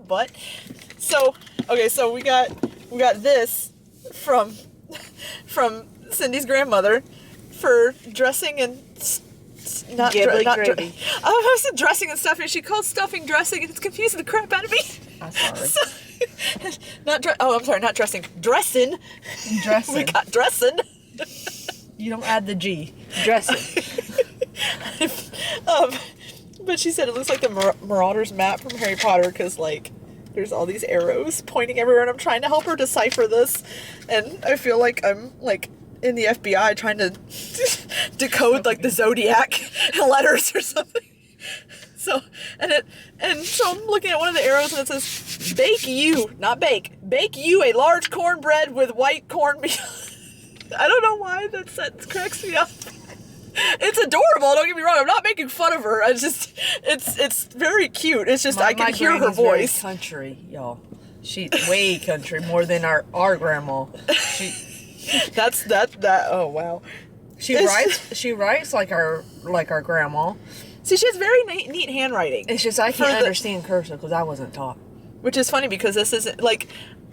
butt. So, okay, so we got this from Cindy's grandmother for dressing and gravy. I said dressing and stuffing. She called stuffing dressing, and it's confusing the crap out of me. I'm sorry. Not dressing. Dressing. Dressing. We got dressing. You don't add the G. Dressing. But she said it looks like the Marauder's map from Harry Potter because, like, there's all these arrows pointing everywhere, and I'm trying to help her decipher this, and I feel like I'm, like, in the FBI trying to decode, like, the Zodiac letters or something. So I'm looking at one of the arrows, and it says, bake you a large cornbread with white cornmeal. I don't know why that sentence cracks me up. It's adorable, don't get me wrong. I'm not making fun of her. It's very cute. It's just I can hear her voice. Very country, y'all. She's way country, more than our grandma. Oh wow. She writes like our grandma. See, she has very neat handwriting. It's just I can't understand cursive because I wasn't taught. Which is funny because this isn't like,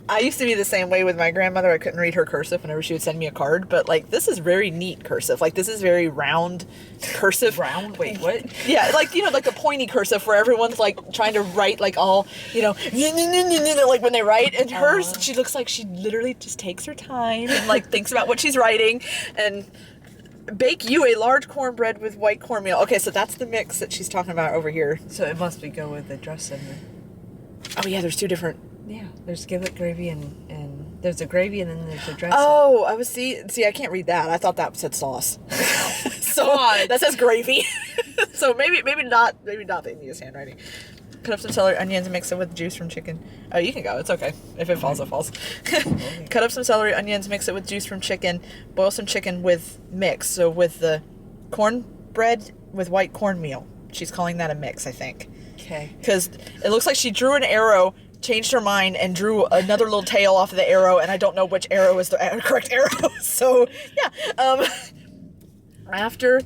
I used to be the same way with my grandmother. I couldn't read her cursive whenever she would send me a card, but like this is very neat cursive. Like this is very round cursive. Round? Wait, what? Yeah, like, you know, like the pointy cursive where everyone's like trying to write like all, you know, like when they write, and hers, she looks like she literally just takes her time and like thinks about what she's writing. And bake you a large cornbread with white cornmeal. Okay, so that's the mix that she's talking about over here. So it must be go with the dressing. Oh yeah, there's two different. Yeah, there's giblet gravy and there's a gravy and then there's a dressing. Oh, I was see I can't read that. I thought that said sauce. So that says gravy. So maybe not the India's handwriting. Cut up some celery, onions, and mix it with juice from chicken. Oh, you can go. It's okay. If it falls, it falls. Cut up some celery, onions, mix it with juice from chicken. Boil some chicken with mix. So with the cornbread with white cornmeal. She's calling that a mix, I think. Okay. Because it looks like she drew an arrow, changed her mind, and drew another little tail off of the arrow, and I don't know which arrow is the correct arrow. So, yeah. After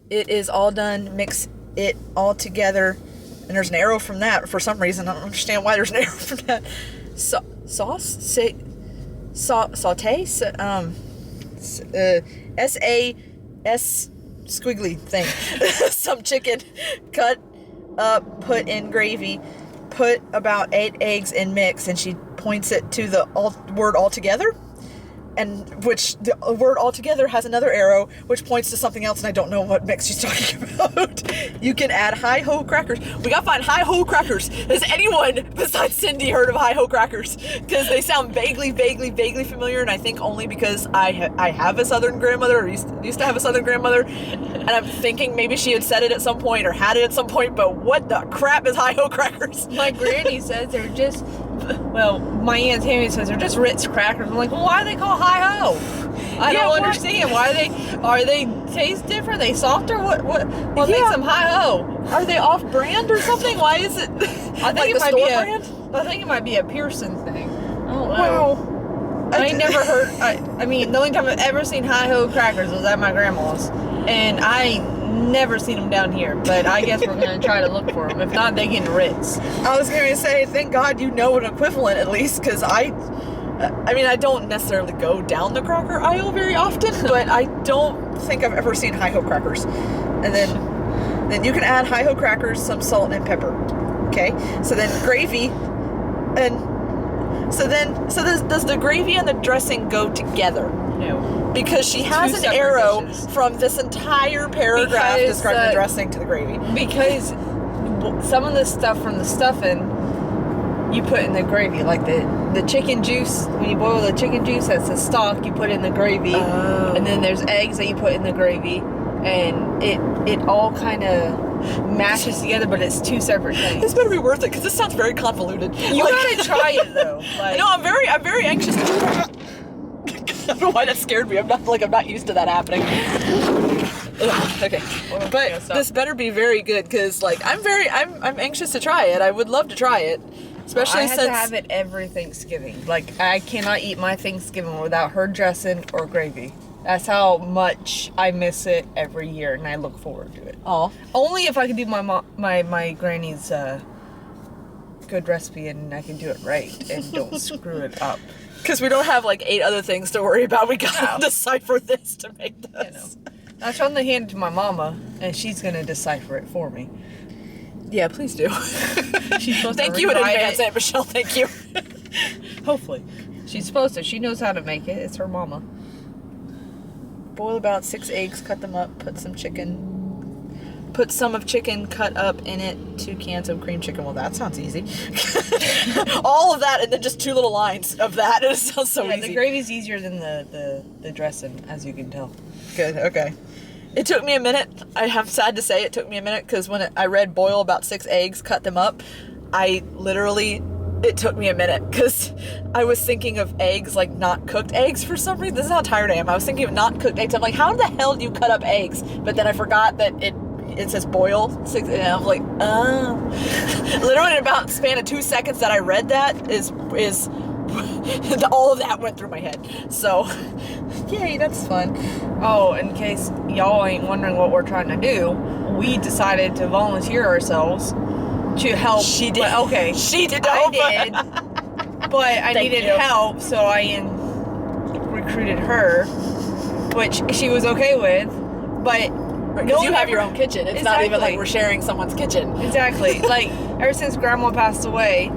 it is all done, mix it all together. And there's an arrow from that for some reason. I don't understand why there's an arrow from that. Sauce? Saute? S-A-S squiggly thing. Some chicken cut up, put in gravy, put about 8 eggs in mix, and she points it to the word altogether. And which the word altogether has another arrow which points to something else, and I don't know what mix she's talking about. You can add hi-ho crackers. We gotta find hi-ho crackers. Has anyone besides Cindy heard of hi-ho crackers? Because they sound vaguely familiar, and I think only because I have a Southern grandmother, or used to have a Southern grandmother, and I'm thinking maybe she had said it at some point or had it at some point, but what the crap is hi-ho crackers? My granny says they're just, well, my Aunt Tammy says they're just Ritz crackers. I'm like, well, why are they called hi-ho? I don't understand. Why are they taste different? Are they softer? What makes them hi-ho? Are they off-brand or something? Why is it I think like it the might store be brand? I think it might be a Pearson thing. I don't know. Wow. I ain't never heard. I mean, the only time I've ever seen hi-ho crackers was at my grandma's, and I never seen them down here. But I guess we're gonna try to look for them. If not, they get Ritz. I was gonna say, thank God you know an equivalent at least, because I mean, I don't necessarily go down the cracker aisle very often, but I don't think I've ever seen hi-ho crackers. And then you can add hi-ho crackers, some salt and pepper. Okay, so then gravy, and so does the gravy and the dressing go together? No, because she has an arrow dishes. From this entire paragraph describing the dressing to the gravy. Because some of the stuff from the stuffing you put in the gravy, like the chicken juice. When you boil the chicken juice, that's the stock you put in the gravy, and then there's eggs that you put in the gravy, and it all kind of mashes together, but it's two separate things. This better be worth it, because this sounds very convoluted. You gotta try it though. Like, no, I'm very anxious. I don't know why that scared me. I'm not used to that happening. Ugh, okay, but this better be very good, because I'm anxious to try it. I would love to try it, especially since I have to have it every Thanksgiving. Like, I cannot eat my Thanksgiving without her dressing or gravy. That's how much I miss it every year, and I look forward to it. Oh, only if I could do my granny's good recipe and I can do it right and don't screw it up. Because we don't have like 8 other things to worry about. We gotta decipher this to make this. I was trying to hand it to my mama, and she's gonna decipher it for me. Yeah, please do. She's supposed Thank to you in rewrite advance, it. Aunt Michelle. Thank you. Hopefully. She's supposed to. She knows how to make it. It's her mama. Boil about 6 eggs, cut them up, put some chicken. Put some of chicken cut up in it, 2 cans of cream chicken. Well, that sounds easy. All of that, and then just 2 little lines of that. It sounds so easy. The gravy's easier than the dressing, as you can tell. Good, okay. It took me a minute. I am sad to say it took me a minute, because when I read boil about 6 eggs, cut them up, it took me a minute, because I was thinking of eggs, like not cooked eggs for some reason. This is how tired I am. I was thinking of not cooked eggs. I'm like, how the hell do you cut up eggs? But then I forgot that it says boil 6, and I'm like, oh. Literally in about span of 2 seconds that I read that is all of that went through my head. So, yay, that's fun. Oh, in case y'all ain't wondering what we're trying to do, we decided to volunteer ourselves to help. She did. But, okay. She did. I did. But I needed you. help, so I recruited her, which she was okay with. But because you have your own kitchen. It's not even like we're sharing someone's kitchen. Exactly. Like, ever since Grandma passed away,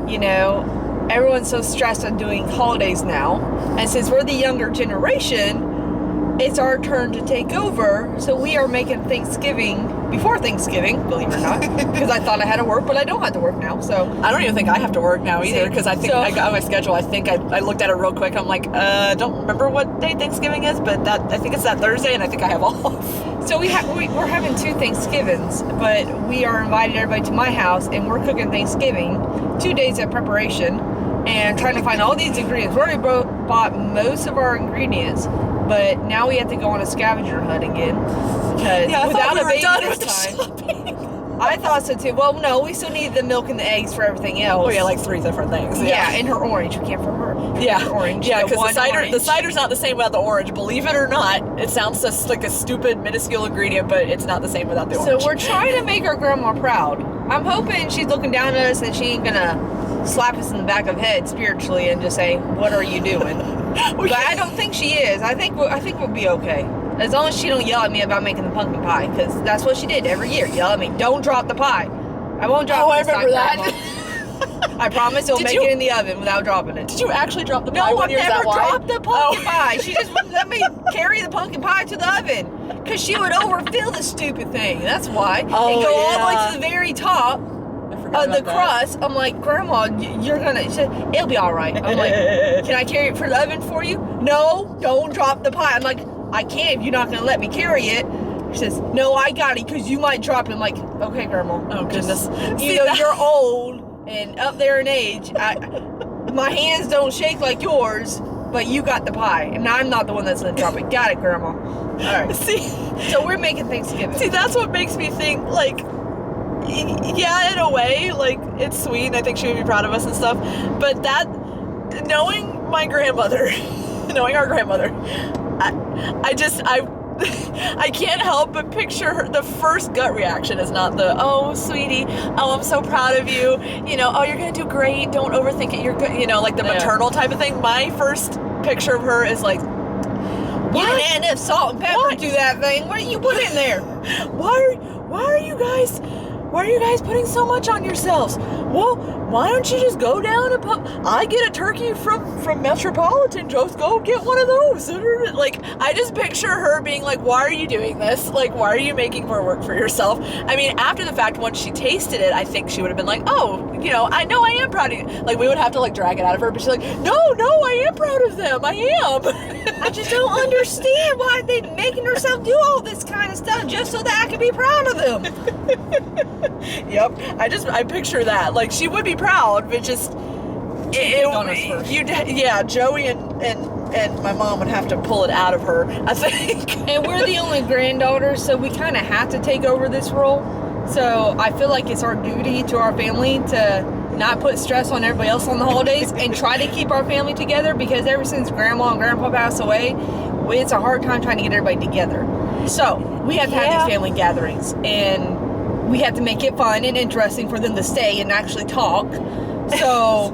you know, everyone's so stressed on doing holidays now. And since we're the younger generation, it's our turn to take over. So we are making Thanksgiving before Thanksgiving, believe it or not. Because I thought I had to work, but I don't have to work now. So I don't even think I have to work now either, because I think So- I got my schedule. I think I looked at it real quick. I'm like, don't remember what day Thanksgiving is, but I think it's that Thursday, and I think I have off. So we're having 2 Thanksgivings, but we are inviting everybody to my house, and we're cooking Thanksgiving, 2 days of preparation, and trying to find all these ingredients. We already bought most of our ingredients, but now we have to go on a scavenger hunt again. Because without a baby this time, I thought so too. Well, no, we still need the milk and the eggs for everything else. Oh yeah, like 3 different things. Yeah, and her orange. We can't for her. Yeah, Her orange. Yeah, because orange. the cider's not the same without the orange. Believe it or not, it sounds just like a stupid, minuscule ingredient, but it's not the same without the orange. So we're trying to make our grandma proud. I'm hoping she's looking down at us and she ain't gonna slap us in the back of the head spiritually and just say, "What are you doing?" But I don't think she is. I think we'll be okay. As long as she don't yell at me about making the pumpkin pie, because that's what she did every year. Yell at me, "Don't drop the pie." I won't drop it. I this time, remember that. Grandma. I promise you'll make it in the oven without dropping it. Did you actually drop the pie? No, when I've you were never that wide? dropped the pumpkin pie. She just wouldn't let me carry the pumpkin pie to the oven because she would overfill the stupid thing. That's why. Oh, and go all the way yeah. to the very top I forgot of the about that. crust. I'm like, Grandma, you're gonna. She said, it'll be all right. I'm like, can I carry it for the oven for you? No, don't drop the pie. I'm like, I can't if you're not gonna let me carry it. She says, no, I got it because you might drop it. I'm like, okay, Grandma. Oh goodness. You know, you're old and up there in age. My hands don't shake like yours, but you got the pie, and I'm not the one that's gonna drop it. Got it, Grandma. All right. See, So we're making Thanksgiving. see, that's what makes me think, like, yeah, in a way, like, it's sweet, and I think she would be proud of us and stuff, but that, knowing my grandmother, knowing our grandmother, I can't help but picture her. The first gut reaction is not the, "Oh, sweetie, oh, I'm so proud of you, you know, oh, you're gonna do great, don't overthink it, you're good," you know, like the maternal type of thing. My first picture of her is like, You can add enough salt and pepper to that thing. What do you put in there? why are you guys putting so much on yourselves? Well, why don't you just go down and I get a turkey from Metropolitan, just go get one of those. Like, I just picture her being like, why are you doing this? Like, why are you making more work for yourself? I mean, after the fact, once she tasted it, I think she would have been like, oh, you know, I know I am proud of you. Like, we would have to like drag it out of her, but she's like, no, I am proud of them. I am. I just don't understand why they making herself do all this kind of stuff just so that I can be proud of them. Yep. I picture that. Like, she would be proud, but just Joey and my mom would have to pull it out of her, I think. And we're the only granddaughters, so we kind of have to take over this role. So I feel like it's our duty to our family to not put stress on everybody else on the holidays and try to keep our family together, because ever since Grandma and Grandpa passed away, it's a hard time trying to get everybody together. So we have to have these family gatherings, and we had to make it fun and interesting for them to stay and actually talk. So,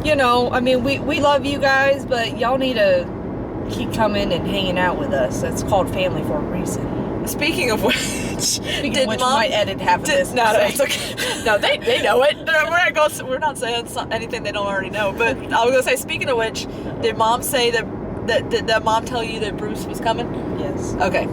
you know, I mean, we love you guys, but y'all need to keep coming and hanging out with us. That's called family for a reason. Speaking of which, Did Mom might edit half of this? No, it's okay. No, they know it. We're not saying anything they don't already know. But I was gonna say, speaking of which, did Mom say did Mom tell you that Bruce was coming? Yes. Okay.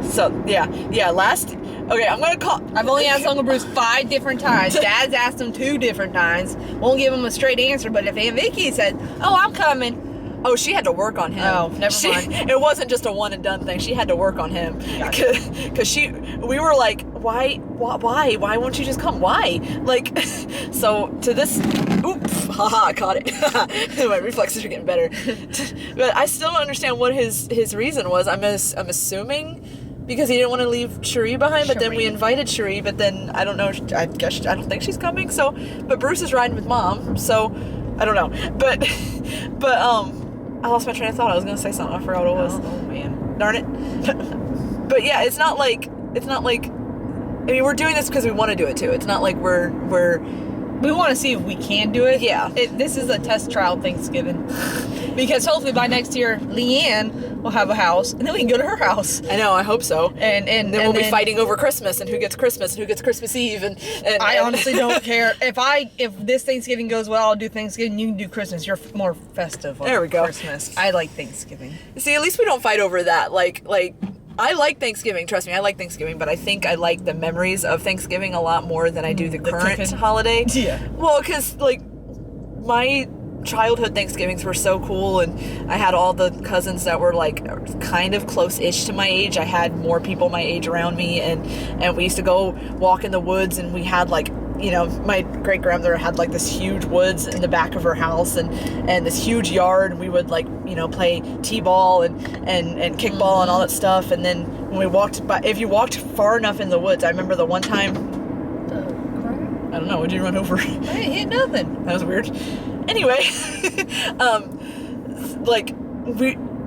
So yeah. Okay, I'm gonna call. I've only asked Uncle Bruce 5 different times. Dad's asked him 2 different times. Won't give him a straight answer. But if Aunt Vicky said, "Oh, I'm coming," oh, she had to work on him. Oh, never mind. It wasn't just a one and done thing. She had to work on him because we were like, why won't you just come? Why? Like, so to this, oops, haha, caught it. My reflexes are getting better. But I still don't understand what his reason was. I'm assuming because he didn't want to leave Cherie behind, but then we invited Cherie, but then I don't know, I don't think she's coming, so, but Bruce is riding with Mom, so, I don't know, but I lost my train of thought. I was going to say something, I forgot what it was. Oh man. Darn it. But yeah, it's not like, I mean, we're doing this because we want to do it too. It's not like we want to see if we can do it. Yeah. This is a test trial Thanksgiving. Because hopefully by next year, Leanne will have a house, and then we can go to her house. I know, I hope so. And then we'll be fighting over Christmas, and who gets Christmas, and who gets Christmas Eve, and I honestly don't care. If this Thanksgiving goes well, I'll do Thanksgiving, you can do Christmas. You're more festive. There we go. Christmas. I like Thanksgiving. See, at least we don't fight over that. Like, I like Thanksgiving, trust me, I like Thanksgiving, but I think I like the memories of Thanksgiving a lot more than I do the current cooking. holiday. Yeah. Well, because, like, my childhood Thanksgivings were so cool, and I had all the cousins that were, like, kind of close-ish to my age. I had more people my age around me, and we used to go walk in the woods, and we had, like, you know, my great-grandmother had, like, this huge woods in the back of her house and this huge yard, and we would, like, you know, play t-ball and kickball and all that stuff. And then when we walked by, if you walked far enough in the woods, I remember the one time, I don't know, what did you run over? I didn't hit nothing. That was weird. Anyway, like,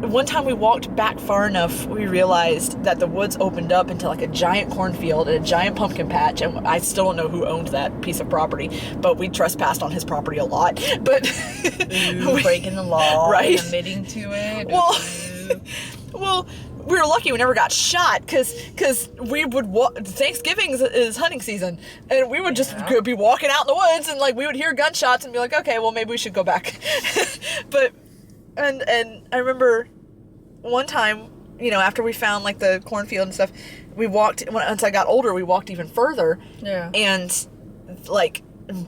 one time we walked back far enough, we realized that the woods opened up into like a giant cornfield and a giant pumpkin patch, and I still don't know who owned that piece of property, but we trespassed on his property a lot. But breaking the law, right? And admitting to it. Well, we were lucky we never got shot because we would Thanksgiving is hunting season, and we would just be walking out in the woods, and like we would hear gunshots and be like, okay, well maybe we should go back. But and I remember one time, you know, after we found like the cornfield and stuff, we walked, once I got older, we walked even further. Yeah. And like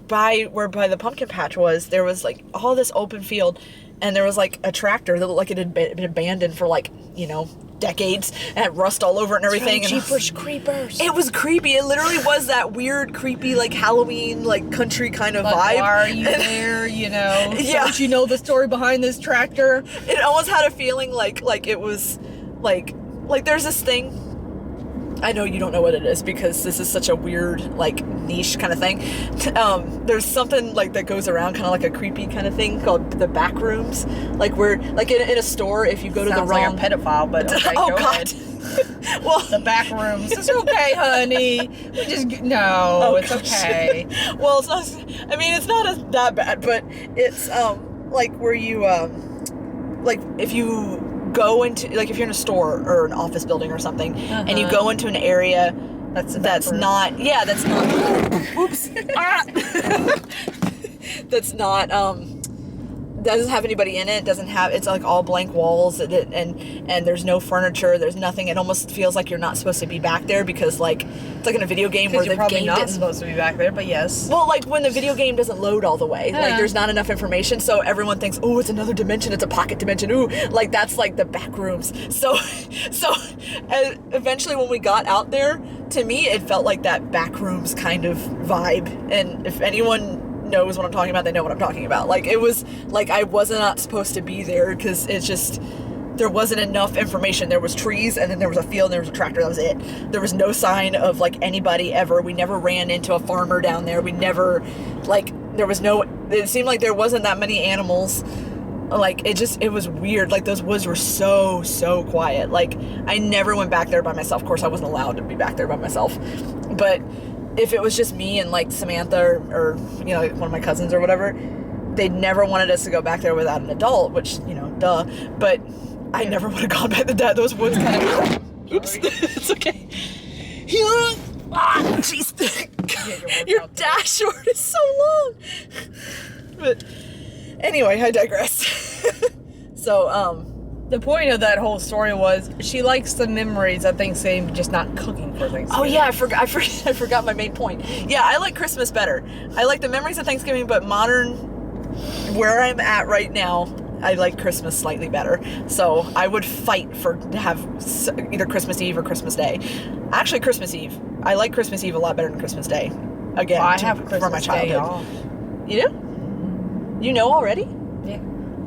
by the pumpkin patch was, there was like all this open field, and there was like a tractor that looked like it had been abandoned for like, you know, decades, and had rust all over it and everything. And Jeepers Creepers. It was creepy. It literally was that weird, creepy, like Halloween, like country kind of like, vibe. Why are you there? You know? Yeah. Don't you know the story behind this tractor? It almost had a feeling like it was like there's this thing. I know you don't know what it is because this is such a weird, like, niche kind of thing. There's something, like, that goes around, kind of like a creepy kind of thing called the back rooms. Like, where, like, in a store, if you go to the wrong... Sounds like a pedophile, but okay, oh, go God. ahead. Well... The back rooms. It's okay, honey. We just... No, oh, it's gosh. Okay. Well, it's not... I mean, it's not that bad, but it's, like, where you, like, if you... go into, like, if you're in a store or an office building or something, and you go into an area that's not, oops, that's not, doesn't have anybody in it, it's like all blank walls, and there's no furniture, there's nothing. It almost feels like you're not supposed to be back there because, like, it's like in a video game where the game not didn't supposed to be back there, but yes. Well, like when the video game doesn't load all the way, like there's not enough information, so everyone thinks, oh, it's another dimension, it's a pocket dimension, ooh, like that's like the back rooms. So eventually when we got out there, to me it felt like that back rooms kind of vibe, and if anyone knows what I'm talking about, they know what I'm talking about. Like, it was like I was not supposed to be there because it's just, there wasn't enough information. There was trees, and then there was a field, and there was a tractor. That was it. There was no sign of like anybody ever. We never ran into a farmer down there. We never, like, there was no, it seemed like there wasn't that many animals. Like, it was weird. Like, those woods were so quiet. Like, I never went back there by myself. Of course, I wasn't allowed to be back there by myself. But if it was just me and, like, Samantha or you know, one of my cousins or whatever, they never wanted us to go back there without an adult, which, you know, duh. But I never would have gone back to that. Those woods kind of... Oops. It's okay. Jeez. Your dashboard is so long. But anyway, I digress. So, the point of that whole story was she likes the memories of Thanksgiving, just not cooking for Thanksgiving. Oh yeah, I forgot my main point. Yeah, I like Christmas better. I like the memories of Thanksgiving, but modern, where I'm at right now, I like Christmas slightly better. So I would fight to have either Christmas Eve or Christmas Day. Actually, Christmas Eve. I like Christmas Eve a lot better than Christmas Day. Again, I have Christmas for my childhood. Day off. You do? You know already? Yeah.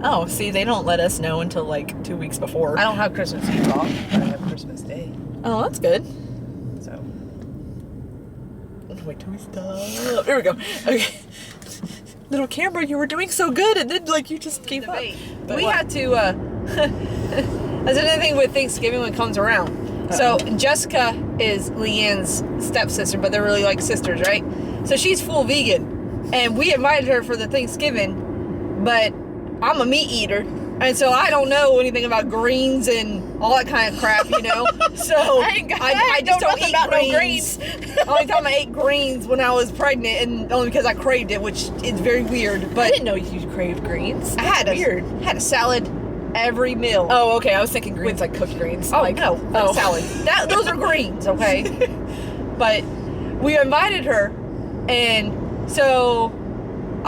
Oh, see, they don't let us know until like 2 weeks before. I don't have Christmas Eve off, but I have Christmas Day. Oh, that's good. So. Wait till we stop. There we go. Okay. Little camera, you were doing so good, and then like you just gave up. But we had to. That's another thing with Thanksgiving when it comes around. So Jessica is Leanne's stepsister, but they're really like sisters, right? So she's full vegan, and we invited her for the Thanksgiving, but I'm a meat eater, and so I don't know anything about greens and all that kind of crap, you know. So I just don't eat greens. Only time I ate greens when I was pregnant, and only because I craved it, which is very weird. But I didn't know you craved greens. I had weird. Had a salad every meal. Oh, okay. I was thinking greens like cooked greens. Oh, like, no, like salad. Those are greens, okay? But we invited her, and so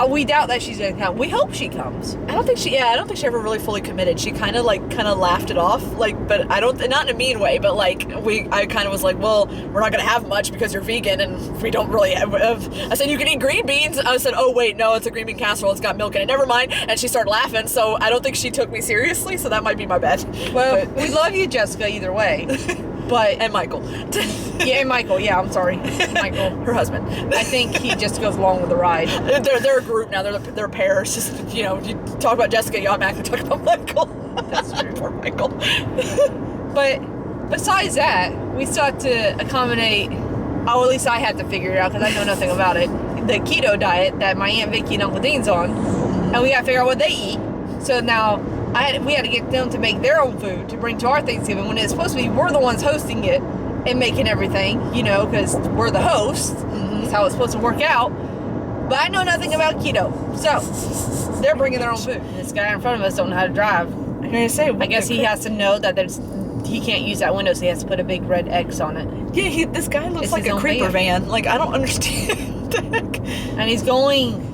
we doubt that she's gonna come. We hope she comes. I don't think she ever really fully committed. She kind of laughed it off, like, but I don't, not in a mean way, but like I kind of was like, well, we're not gonna have much because you're vegan and we don't really have. I said you can eat green beans. I said, oh wait, no, it's a green bean casserole. It's got milk in it. Never mind. And she started laughing. So I don't think she took me seriously. So that might be my bad. Well, we love you, Jessica, either way. But and Michael. Yeah, and Michael. Yeah, I'm sorry, Michael, her husband. I think he just goes along with the ride. They're a group now. They're pairs. Just, you know, you talk about Jessica, you automatically talk about Michael. That's true. Poor Michael. But besides that, we still have to accommodate. Oh, at least I had to figure it out because I know nothing about it. The keto diet that my Aunt Vicky and Uncle Dean's on, and we got to figure out what they eat. So now we had to get them to make their own food to bring to our Thanksgiving when it's supposed to be we're the ones hosting it and making everything, you know, because we're the hosts. Mm-hmm. That's how it's supposed to work out. But I know nothing about keto, so they're bringing their own food. This guy in front of us don't know how to drive. I'm gonna say, I guess he has to know that he can't use that window, so he has to put a big red X on it. Yeah, this guy looks like a creeper van. Like, I don't understand. What the heck? And he's going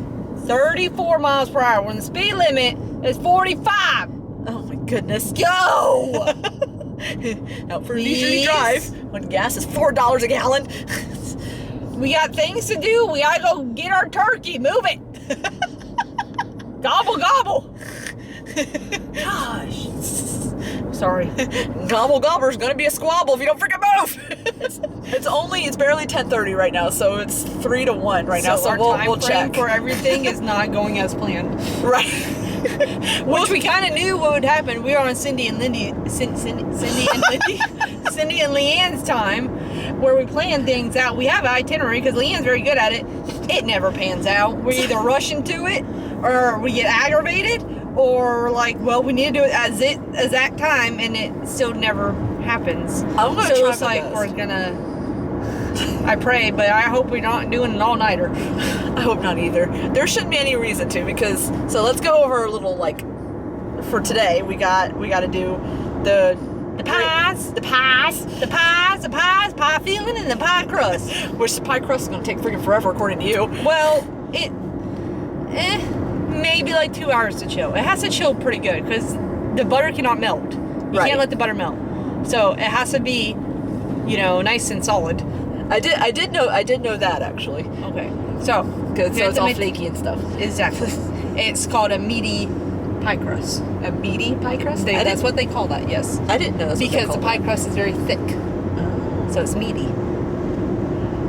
34 miles per hour when the speed limit is 45. Oh my goodness. Go! Out for a leisurely drive when gas is $4 a gallon. We got things to do. We gotta go get our turkey. Move it. Gobble, gobble. Gosh. Sorry. Gobble gobbler's gonna be a squabble if you don't freaking move. It's barely 10:30 right now, so it's 3 to 1 right now. So we'll check. For everything is not going as planned. Right. Which we kind of knew what would happen. We were on Cindy and Leanne's time, where we plan things out. We have an itinerary because Leanne's very good at it. It never pans out. We either rush into it, or we get aggravated, or like, well, we need to do it at exact time, and it still never happens. I'm gonna so it's like we're gonna. I pray, but I hope we're not doing an all-nighter. I hope not either. There shouldn't be any reason to, because so let's go over a little, like, for today we got to do the pie filling and the pie crust. Which the pie crust is gonna take freaking forever according to you. Well, it maybe like 2 hours to chill. It has to chill pretty good because the butter cannot melt. You can't let the butter melt. So it has to be, you know, nice and solid. I did know that actually. Okay. So good. So it's all flaky and stuff. Exactly. It's called a meaty pie crust. A meaty pie crust? That's what they call that. Yes. I didn't know that's because the pie crust is very thick, so it's meaty.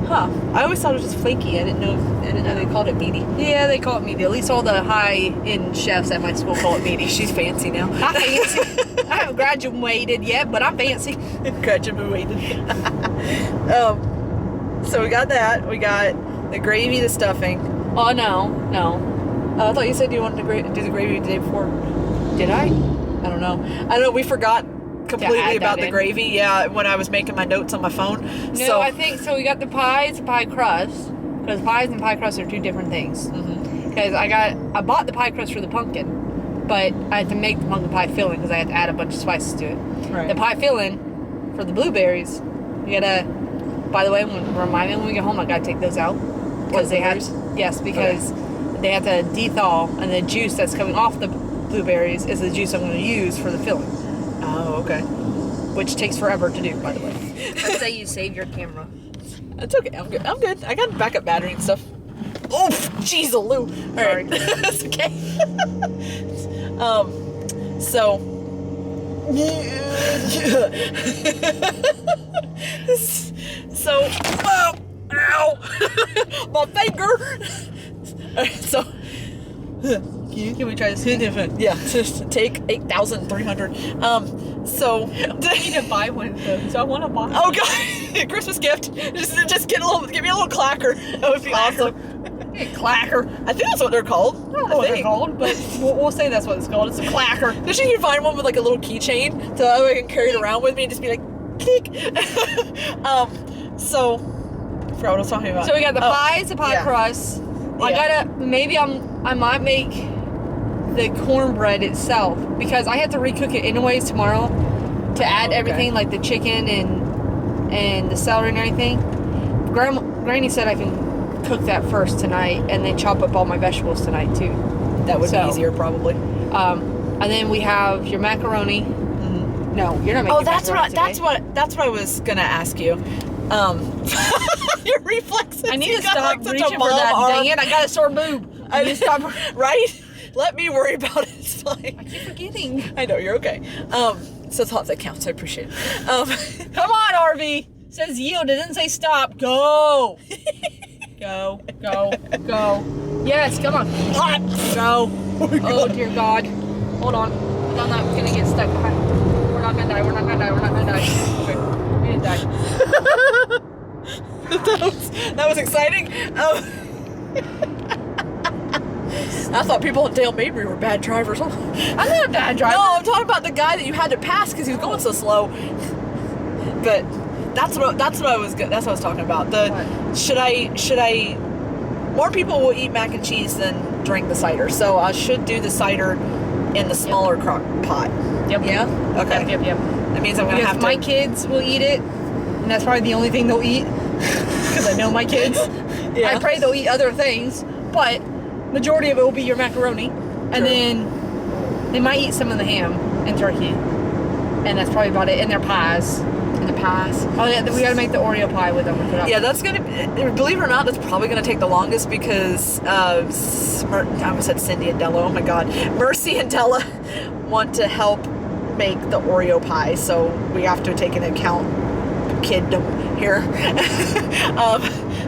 Huh. I always thought it was just flaky. I didn't know they called it meaty. Yeah, they call it meaty. At least all the high-end chefs at my school call it meaty. She's fancy now. I'm fancy. I haven't graduated yet, but I'm fancy. Graduated. So we got that. We got the gravy, the stuffing. Oh, no. I thought you said you wanted to do the gravy the day before. Did I? I don't know. We forgot completely add about that the in. gravy. Yeah, when I was making my notes on my phone. No, So I think so. We got the pies, pie crust, because pies and pie crust are two different things. Because I bought the pie crust for the pumpkin, but I had to make the pumpkin pie filling because I had to add a bunch of spices to it. Right. The pie filling for the blueberries, you gotta. By the way, remind me when we get home, I gotta take those out because they have. Yes, because they have to de-thaw, and the juice that's coming off the blueberries is the juice I'm going to use for the filling. Oh, okay. Which takes forever to do, by the way. Let's say you save your camera. It's okay. I'm good. I got backup battery and stuff. Oh, jeez, Lou. All Sorry. right. It's okay. So. So. Oh, ow! My finger. All right, so. Can we try this? Yeah, just take 8,300. So I need to buy one of those. I want to buy. Oh god, Christmas gift. Just give me a little clacker. That would be awesome. Clacker. I think that's what they're called. I don't know what they're called, but we'll say that's what it's called. It's a clacker. Does you find one with like a little keychain so that way I can carry it around with me and just be like, click. So I forgot what I was talking about. So we got the pies, the pie crust. Yeah. I might make the cornbread itself because I have to recook it anyways tomorrow to add everything like the chicken and the celery and everything. Granny said I can cook that first tonight and then chop up all my vegetables tonight too. That would be easier probably. And then we have your macaroni. Mm-hmm. No, you're not making. Oh, that's macaroni what I was gonna ask you. Your reflexes. I need to got, stop like, such a reaching for mom that. arm. Dang it! I got a sore boob. I need to stop. Right? Let me worry about it. It's fine. I keep forgetting. I know you're okay. So it's that counts. I appreciate it. Come on, RV. It says yield. It didn't say stop. Go. Go. Yes, come on. Go. Oh dear God. Hold on. I'm not gonna get stuck behind. We're not gonna die. We're not gonna die. Okay. We didn't die. that was exciting. I thought people at Dale Mabry were bad drivers. I'm not a bad driver. No, I'm talking about the guy that you had to pass because he was going so slow. But that's what I was talking about. Should I? More people will eat mac and cheese than drink the cider, so I should do the cider in the smaller crock pot. Yep. Yeah. Okay. Yep. That means I'm gonna have to. My kids will eat it, and that's probably the only thing they'll eat because I know my kids. Yeah. I pray they'll eat other things, but majority of it will be your macaroni, and then they might eat some of the ham and turkey, and that's probably about it. And their pies. Oh yeah, we gotta make the Oreo pie with them. Yeah, that's gonna. Believe it or not, that's probably gonna take the longest because I almost said Cindy and Della. Oh my God, Mercy and Della want to help make the Oreo pie, so we have to take into account kiddom here.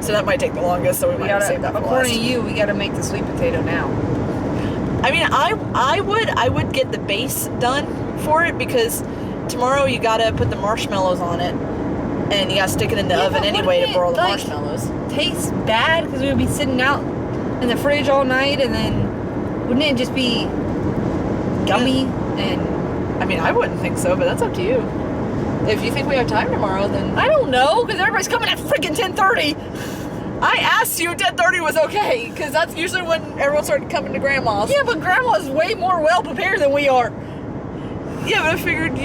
So that might take the longest. So we might save that for according last. to you, we gotta make the sweet potato now. I mean, I would get the base done for it because tomorrow you gotta put the marshmallows on it, and you gotta stick it in the oven anyway to broil the marshmallows. Tastes bad because we would be sitting out in the fridge all night, and then wouldn't it just be gummy? And I mean, I wouldn't think so, but that's up to you. If you think we have time tomorrow, then I don't know because everybody's coming at freaking 10:30. I asked you 10:30 was okay because that's usually when everyone started coming to Grandma's. Yeah, but Grandma's way more well prepared than we are. Yeah, but I figured,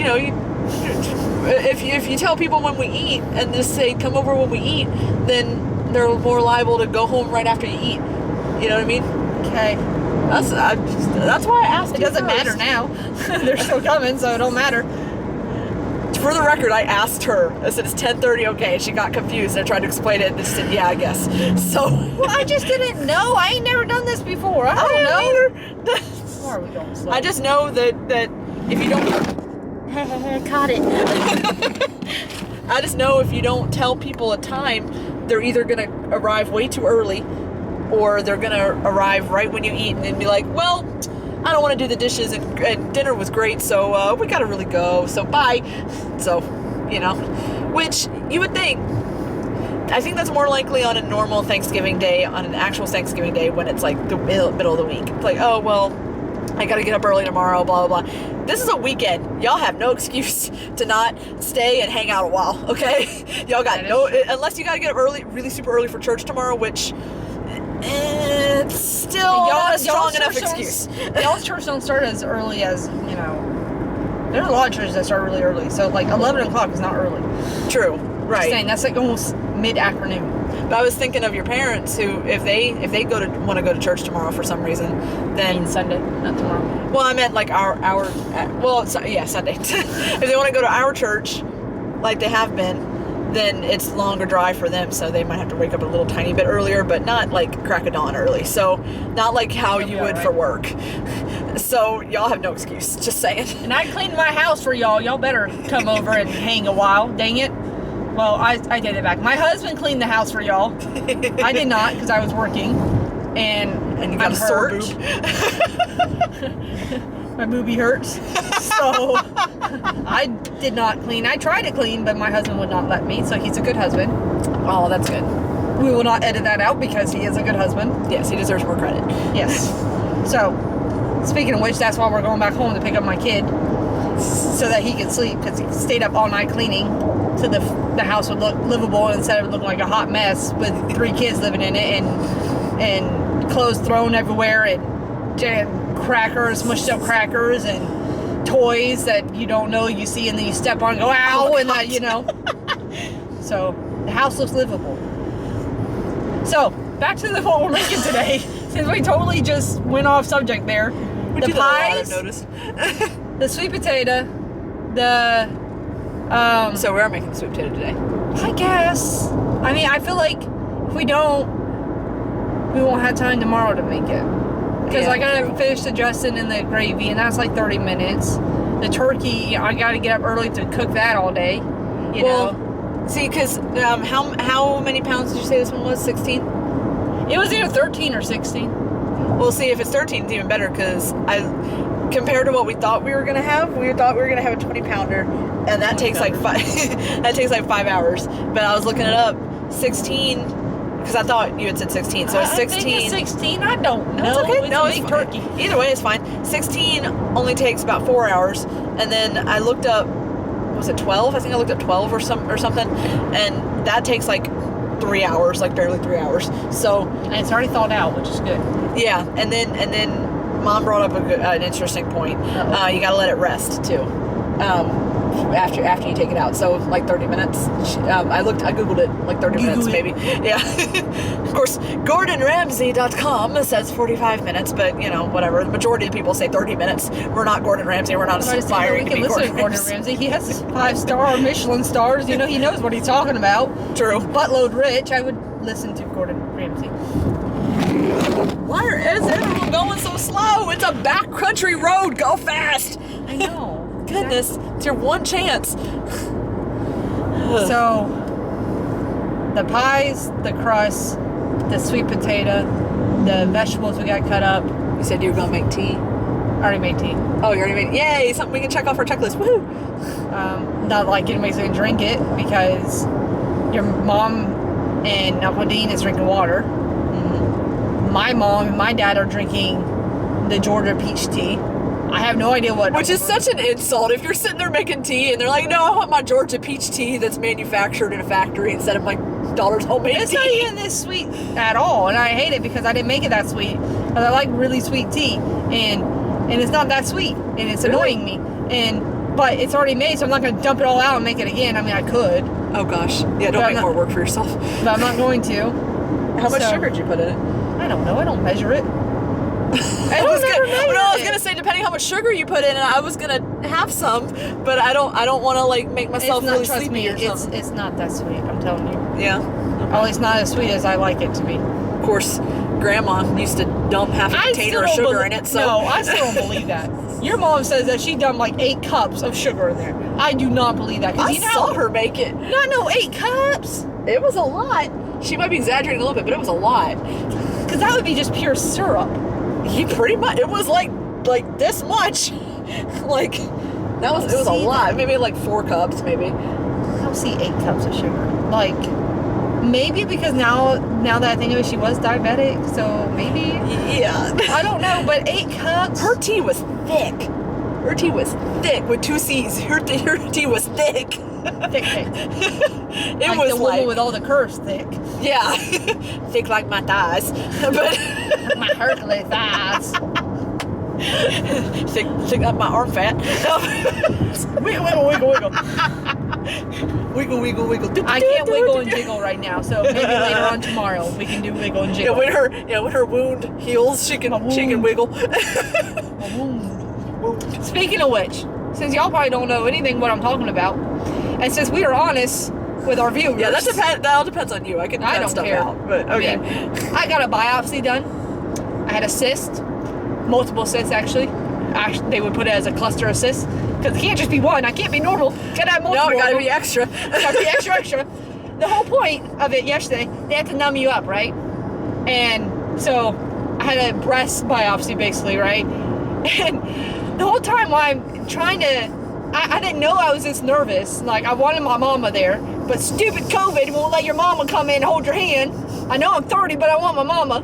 if you tell people when we eat and just say come over when we eat, then they're more liable to go home right after you eat. You know what I mean? Okay. That's why I asked. It doesn't matter now. They're still coming, so it don't matter. For the record, I asked her. I said, "It's 10:30, okay?" She got confused. I tried to explain it, and she said, "Yeah, I guess." So. Well, I just didn't know. I ain't never done this before. I don't know. Either. Why are we going slow? I just know that if you don't. Caught it. I just know if you don't tell people a time, they're either going to arrive way too early, or they're going to arrive right when you eat and then be like, well, I don't want to do the dishes, and dinner was great, so we got to really go, so bye. So, you know, which you would think, I think that's more likely on a normal Thanksgiving day, on an actual Thanksgiving day when it's like the middle of the week. It's like, oh, well, I got to get up early tomorrow, blah, blah, blah. This is a weekend. Y'all have no excuse to not stay and hang out a while, okay? Y'all got no, unless you got to get up early, really super early for church tomorrow, which it's still not a strong enough excuse. Y'all's church don't start as early as, you know, there's a lot of churches that start really early. So, like, 11 o'clock is not early. True. Right. Just saying, that's like almost mid-afternoon. But I was thinking of your parents who, if they want to go to church tomorrow for some reason, then Sunday, not tomorrow. Well, I meant like Sunday. If they want to go to our church, like they have been, then it's longer drive for them, so they might have to wake up a little tiny bit earlier, but not like crack of dawn early. So not like how you would for work. So y'all have no excuse. Just saying. And I cleaned my house for y'all. Y'all better come over and hang a while. Dang it. Well, I did it back. My husband cleaned the house for y'all. I did not because I was working, and you got a sore boob. My boobie hurts. So I did not clean. I tried to clean, but my husband would not let me. So he's a good husband. Oh, that's good. We will not edit that out because he is a good husband. Yes, he deserves more credit. Yes. So, speaking of which, that's why we're going back home to pick up my kid so that he can sleep, because he stayed up all night cleaning so the house would look livable instead of looking like a hot mess with 3 kids living in it and clothes thrown everywhere and crackers, mushed up crackers and toys that you don't know you see and then you step on and go ow and you know. So the house looks livable. So back to what we're making today, since we totally just went off subject there. The pies, I've noticed. the sweet potato, the so we are making sweet potato today. I guess. I mean, I feel like if we don't, we won't have time tomorrow to make it. Because I gotta finish the dressing and the gravy, and that's like 30 minutes. The turkey, I gotta get up early to cook that all day. You know? See, because how many pounds did you say this one was? 16? It was either 13 or 16. Well, see, if it's 13, it's even better, because compared to what we thought we were gonna have, a 20-pounder, and that takes like 5 hours. But I was looking it up, 16. Because I thought you had said 16, so it's 16. I think it's 16. I don't know. It's okay. No, it's a big turkey. Either way, it's fine. 16 only takes about 4 hours, and then I looked up. Was it 12? I think I looked up 12 or something, and that takes like 3 hours, like barely 3 hours. So and it's already thawed out, which is good. Yeah, and then Mom brought up an interesting point. You got to let it rest too. After you take it out, so like 30 minutes. I googled it, like 30 minutes maybe. Yeah. Of course, GordonRamsay.com says 45 minutes, but you know, whatever. The majority of people say 30 minutes. We're not Gordon Ramsay. We're not aspiring to be Gordon Ramsay. He has 5-star Michelin stars. You know, he knows what he's talking about. True. Buttload rich. I would listen to Gordon Ramsay. Why is everyone going so slow? It's a backcountry road. Go fast. I know. Goodness, it's your one chance. So, the pies, the crust, the sweet potato, the vegetables we got cut up. You said you were going to make tea? I already made tea. Oh, you already made Yay, something we can check off our checklist. Woo! Not like anybody's going to drink it because your mom and Uncle Dean is drinking water. Mm-hmm. My mom and my dad are drinking the Georgia peach tea. I have no idea what. Which is such an insult. If you're sitting there making tea and they're like, no, I want my Georgia peach tea that's manufactured in a factory instead of my daughter's homemade it's tea. It's not even this sweet at all. And I hate it because I didn't make it that sweet. Because I like really sweet tea. And it's not that sweet. And it's annoying me. But it's already made, so I'm not going to dump it all out and make it again. I mean, I could. Oh, gosh. Yeah, don't make more work for yourself. But I'm not going to. How much sugar did you put in it? I don't know. I don't measure it. I was gonna say, depending how much sugar you put in, I was gonna have some, but I don't want to like make myself really sleepy or something. It's not that sweet. I'm telling you. Yeah. Okay. Oh, it's not as sweet as I like it to be. Of course, Grandma used to dump half a container of sugar in it. So no, I still don't believe that. Your mom says that she dumped like 8 cups of sugar in there. I do not believe that. I saw her make it. No, 8 cups. It was a lot. She might be exaggerating a little bit, but it was a lot. Because that would be just pure syrup. He pretty much, it was like this much. Like, it was a lot. Maybe like 4 cups, maybe. I don't see 8 cups of sugar. Like, maybe because now that I think of it, she was diabetic, so maybe. Yeah. I don't know, but 8 cups. Her tea was thick. Her tea was thick with 2 C's. Her tea was thick. Thick. It like was the woman with all the curves thick. Yeah. Thick like my thighs. But My Hercules thighs. thick like my arm fat. Wiggle. Wiggle. I can't wiggle and jiggle right now, so maybe later on tomorrow we can do wiggle and jiggle. When her wound heals, she can wiggle. Speaking of which, since y'all probably don't know anything what I'm talking about, and since we are honest with our viewers, Yeah, that all depends on you. I can cut I don't stuff care. out, but okay. I mean, I got a biopsy done. I had a cyst, multiple cysts actually. They would put it as a cluster of cysts because it can't just be one. I can't be normal. Gotta have multiple. No, it gotta be extra. Gotta be extra. The whole point of it yesterday, they had to numb you up, right? And so I had a breast biopsy basically, right? And the whole time while I'm trying to, I didn't know I was this nervous. Like, I wanted my mama there, but stupid COVID won't let your mama come in and hold your hand. I know I'm 30, but I want my mama.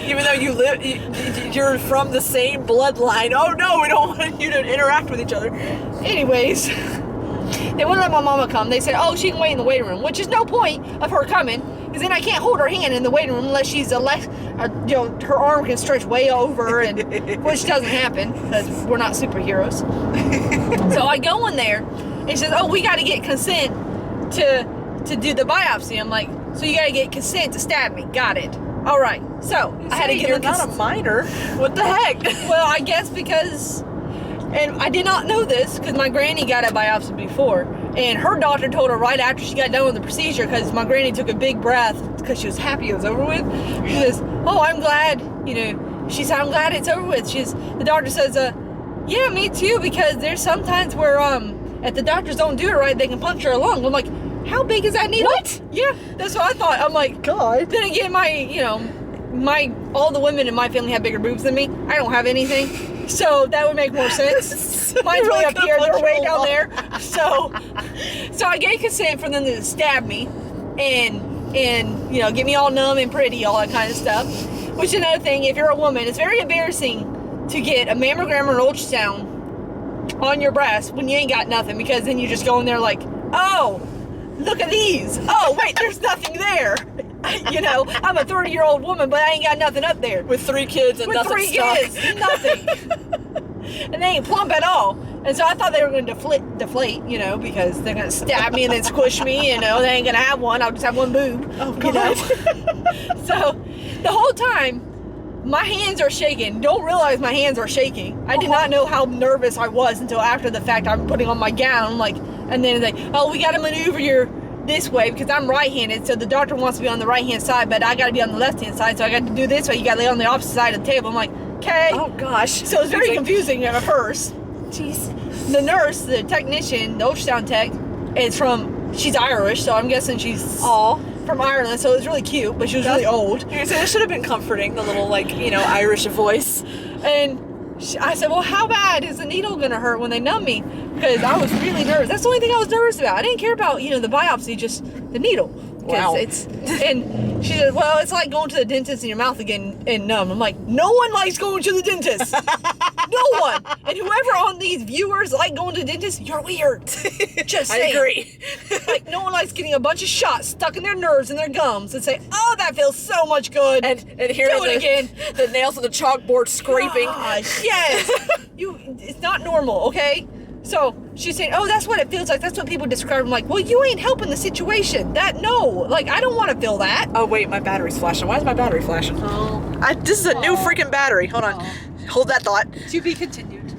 Even though you're from the same bloodline. Oh no, we don't want you to interact with each other. Anyways, they wouldn't let my mama come. They said, oh, she can wait in the waiting room, which is no point of her coming, because then I can't hold her hand in the waiting room unless she's her arm can stretch way over, and which doesn't happen because we're not superheroes. So I go in there, and she says, oh, we got to get consent to do the biopsy. I'm like, so you got to get consent to stab me. Got it. All right. So I had to get You're not a minor. What the heck? Well, I guess because, and I did not know this because my granny got a biopsy before, and her doctor told her right after she got done with the procedure, because my granny took a big breath because she was happy it was over with. She says, oh, I'm glad, she said, I'm glad it's over with. The doctor says, yeah, me too, because there's sometimes where if the doctors don't do it right, they can puncture a lung. I'm like, how big is that needle? What? Yeah, that's what I thought. I'm like, God. Then again, all the women in my family have bigger boobs than me. I don't have anything, so that would make more sense. Mine's way up here, they're way down there. So I gave consent for them to stab me, and get me all numb and pretty, all that kind of stuff. Which is another thing, if you're a woman, it's very embarrassing to get a mammogram or an ultrasound on your breast when you ain't got nothing, because then you just go in there like, oh, look at these. Oh, wait, there's nothing there. I'm a 30-year-old woman, but I ain't got nothing up there. With 3 kids and nothing stuck. Nothing. And they ain't plump at all. And so I thought they were going to deflate, because they're going to stab me and then squish me, they ain't going to have one. I'll just have one boob. Oh, God. So the whole time, my hands are shaking. Don't realize my hands are shaking. I did not know how nervous I was until after the fact. I'm putting on my gown, and then it's like, oh, we got to maneuver you this way because I'm right-handed, so the doctor wants to be on the right-hand side, but I got to be on the left-hand side, so I got to do this way. You got to lay on the opposite side of the table. I'm like, okay. Oh, gosh. So it's very confusing at first. Jeez. The nurse, the technician, the ultrasound tech, she's Irish, so I'm guessing she's from Ireland, so it was really cute, but she was really old. So it should have been comforting, the little, Irish voice. And I said, well, how bad is the needle going to hurt when they numb me? Because I was really nervous. That's the only thing I was nervous about. I didn't care about, the biopsy, just the needle. Wow. And she said, well, it's like going to the dentist and your mouth again and numb. I'm like, no one likes going to the dentist. No one. And whoever on these viewers like going to the dentist, you're weird. Just saying. I agree. Like, no one likes getting a bunch of shots stuck in their nerves and their gums and say, oh, that feels so much good. And hearing it again. The nails on the chalkboard scraping. Gosh, yes. It's not normal, okay? So she's saying, oh, that's what it feels like. That's what people describe. I'm like, well, you ain't helping the situation. I don't want to feel that. Oh, wait, my battery's flashing. Why is my battery flashing? Oh. This is a new freaking battery. Hold on. Hold that thought. To be continued.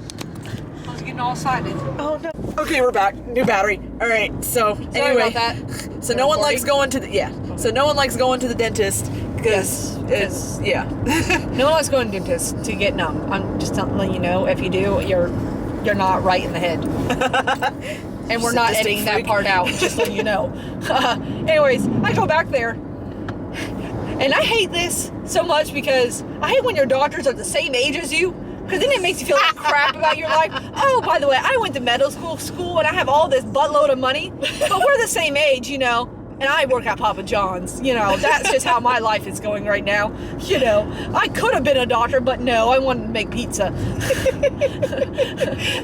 I was getting all excited. Oh, no. Okay, we're back. New battery. All right, so Sorry anyway. about that. So no one likes going to the dentist because it's, yeah. No one likes going to the dentist to get numb. I'm just letting you know, if you do, you're not right in the head. And we're not editing that part out, just so you know. Anyways, I go back there, And I hate this so much because I hate when your doctors are the same age as you. Because then it makes you feel like crap about your life. Oh, by the way, I went to medical school and I have all this buttload of money. But we're the same age, you know. And I work at Papa John's, you know. That's just how my life is going right now. You know, I could have been a doctor, but no, I wanted to make pizza.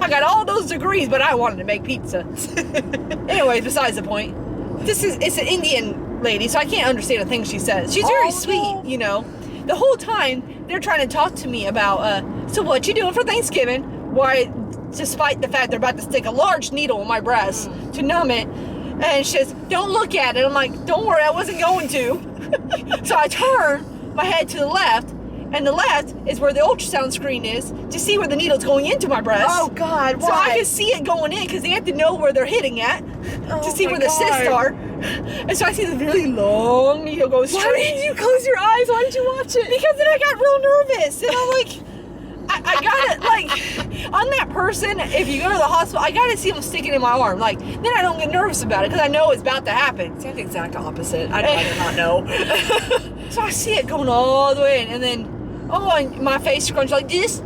I got all those degrees, but I wanted to make pizza. Anyway, besides the point. It's an Indian lady, so I can't understand the things she says. She's very sweet, you know. The whole time, they're trying to talk to me about, so what you doing for Thanksgiving? Why, despite the fact they're about to stick a large needle in my breast to numb it, and she says, don't look at it. I'm like, don't worry, I wasn't going to. So I turn my head to the left, and the left is where the ultrasound screen is to see where the needle's going into my breast. Oh, God, why? So I can see it going in because they have to know where they're hitting at to see where the cysts are. And so I see the really long needle go straight. Why did you close your eyes? Why did you watch it? Because then I got real nervous. And I'm like, I gotta, like, I'm that person, if you go to the hospital, I gotta see them sticking in my arm. Like, then I don't get nervous about it because I know it's about to happen. It's the exact opposite. I did not know. So I see it going all the way in, and then, and my face scrunches like this.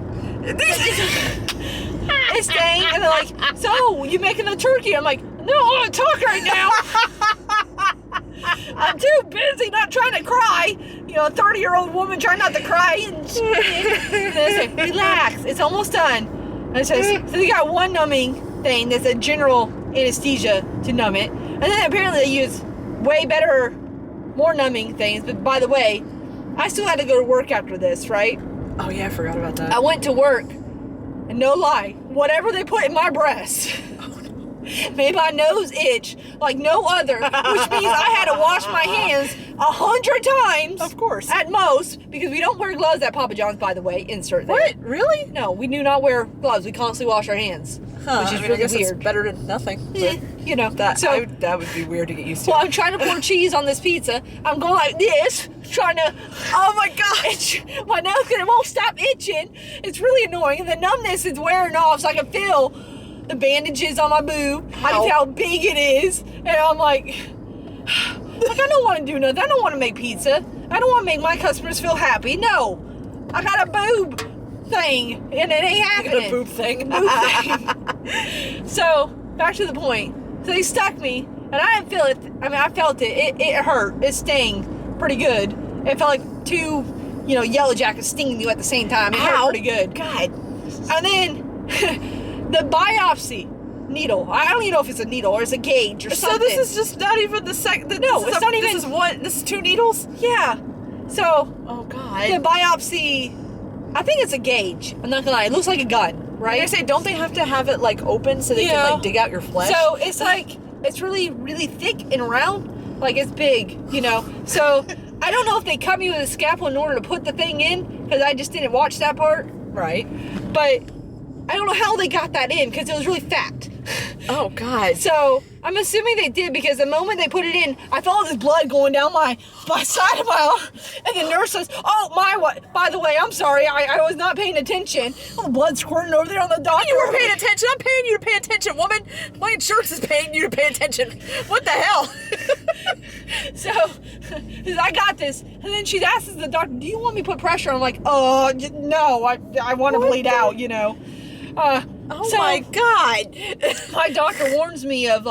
It's staying, and they're like, so, you making a turkey? I'm like, no, I want to talk right now. I'm too busy not trying to cry. You know, a 30-year-old woman trying not to cry. And they say, relax, it's almost done. And it says, so they got one numbing thing that's a general anesthesia to numb it. And then apparently they use way better, more numbing things. But by the way, I still had to go to work after this, right? Oh, yeah, I forgot about that. I went to work, and no lie, whatever they put in my breast made my nose itch like no other, which means I had to wash my hands 100 times. Of course. At most, because we don't wear gloves at Papa John's, by the way, insert there. What? Really? No, we do not wear gloves. We constantly wash our hands, which is really weird. It's better than nothing. You know, that would be weird to get used to. Well, I'm trying to pour cheese on this pizza. I'm going like this, trying to. Oh my gosh! My nose, it won't stop itching. It's really annoying, and the numbness is wearing off, so I can feel the bandages on my boob. I can see how big it is, and I'm like, I don't want to do nothing. I don't want to make pizza. I don't want to make my customers feel happy. No, I got a boob thing, and it ain't happening. A boob thing. So back to the point. So they stuck me, and I didn't feel it. I mean, I felt it. It hurt. It stung pretty good. It felt like two, yellow jackets stinging you at the same time. It hurt pretty good. God. And then the biopsy needle. I don't even know if it's a needle or it's a gauge or something. So this is just not even the second. No, it's not even. This is one. This is 2 needles. Yeah. So. Oh God. The biopsy. I think it's a gauge. I'm not gonna lie. It looks like a gun, right? I say, don't they have to have it like open so they can like dig out your flesh? So it's like it's really, really thick and round. Like it's big, So I don't know if they cut me with a scalpel in order to put the thing in because I just didn't watch that part. Right. But I don't know how they got that in because it was really fat. Oh God. So I'm assuming they did because the moment they put it in, I felt this blood going down my side of my arm. And the nurse says, by the way, I'm sorry, I was not paying attention. Oh, blood squirting over there on the doctor. You were paying attention. I'm paying you to pay attention, woman. My insurance is paying you to pay attention. What the hell? So I got this. And then she asks the doctor, do you want me to put pressure? I'm like, no, I want to bleed out, Oh my God. My doctor warns me of